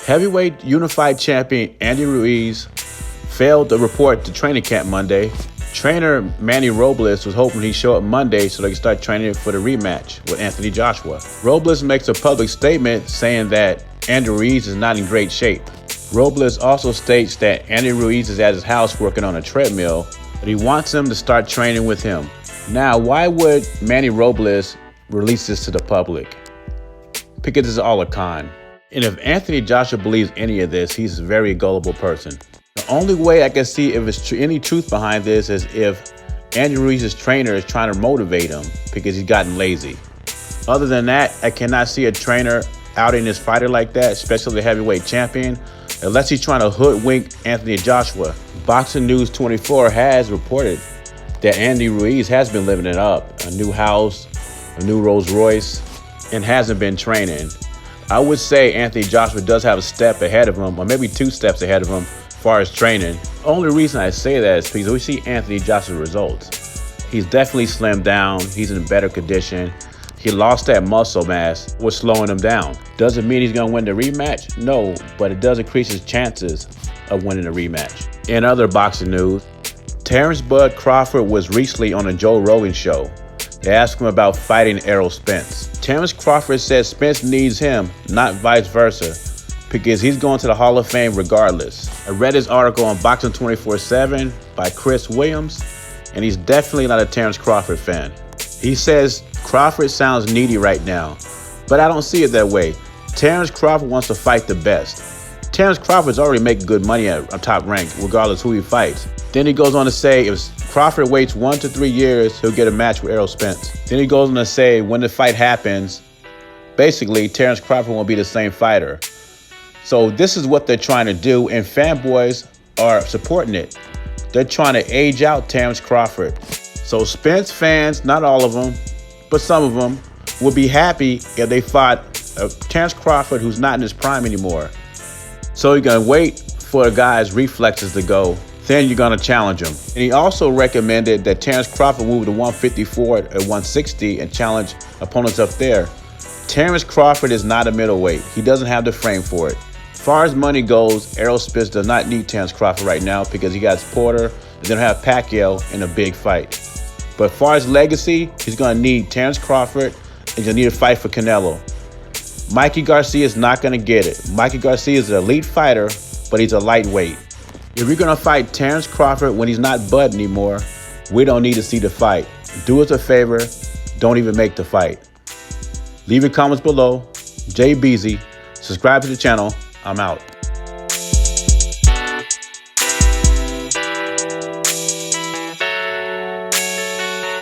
Heavyweight unified champion Andy Ruiz failed to report to training camp Monday. Trainer Manny Robles was hoping he'd show up Monday so they could start training for the rematch with Anthony Joshua. Robles makes a public statement saying that Andy Ruiz is not in great shape. Robles also states that Andy Ruiz is at his house working on a treadmill, but he wants him to start training with him. Now, why would Manny Robles release this to the public? Because this is all a con. And if Anthony Joshua believes any of this, he's a very gullible person. The only way I can see if it's any truth behind this is if Andy Ruiz's trainer is trying to motivate him because he's gotten lazy. Other than that, I cannot see a trainer outing his fighter like that, especially the heavyweight champion, unless he's trying to hoodwink Anthony Joshua. Boxing News 24 has reported that Andy Ruiz has been living it up. A new house, a new Rolls Royce, and hasn't been training. I would say Anthony Joshua does have a step ahead of him, or maybe 2 steps ahead of him as far as training. The only reason I say that is because we see Anthony Joshua's results. He's definitely slimmed down. He's in better condition. He lost that muscle mass, what's slowing him down. Doesn't mean he's going to win the rematch? No, but it does increase his chances of winning the rematch. In other boxing news, Terrence Bud Crawford was recently on a Joe Rogan show. They asked him about fighting Errol Spence. Terrence Crawford said Spence needs him, not vice versa, because he's going to the Hall of Fame regardless. I read his article on Boxing 24/7 by Chris Williams, and he's definitely not a Terrence Crawford fan. He says Crawford sounds needy right now, but I don't see it that way. Terrence Crawford wants to fight the best. Terrence Crawford's already making good money at a top rank, regardless who he fights. Then he goes on to say if Crawford waits 1 to 3 years, he'll get a match with Errol Spence. Then he goes on to say when the fight happens, basically Terrence Crawford won't be the same fighter. So this is what they're trying to do, and fanboys are supporting it. They're trying to age out Terrence Crawford. So Spence fans, not all of them, but some of them, would be happy if they fought Terrence Crawford who's not in his prime anymore. So you're going to wait for a guy's reflexes to go, then you're going to challenge him. And he also recommended that Terrence Crawford move to 154 at 160 and challenge opponents up there. Terrence Crawford is not a middleweight. He doesn't have the frame for it. As far as money goes, Errol Spence does not need Terrence Crawford right now because he got Porter and then have Pacquiao in a big fight. But as far as legacy, he's going to need Terrence Crawford and he's going to need a fight for Canelo. Mikey Garcia is not going to get it. Mikey Garcia is an elite fighter, but he's a lightweight. If you're going to fight Terrence Crawford when he's not Bud anymore, we don't need to see the fight. Do us a favor, don't even make the fight. Leave your comments below. Jay Beezy. Subscribe to the channel. I'm out.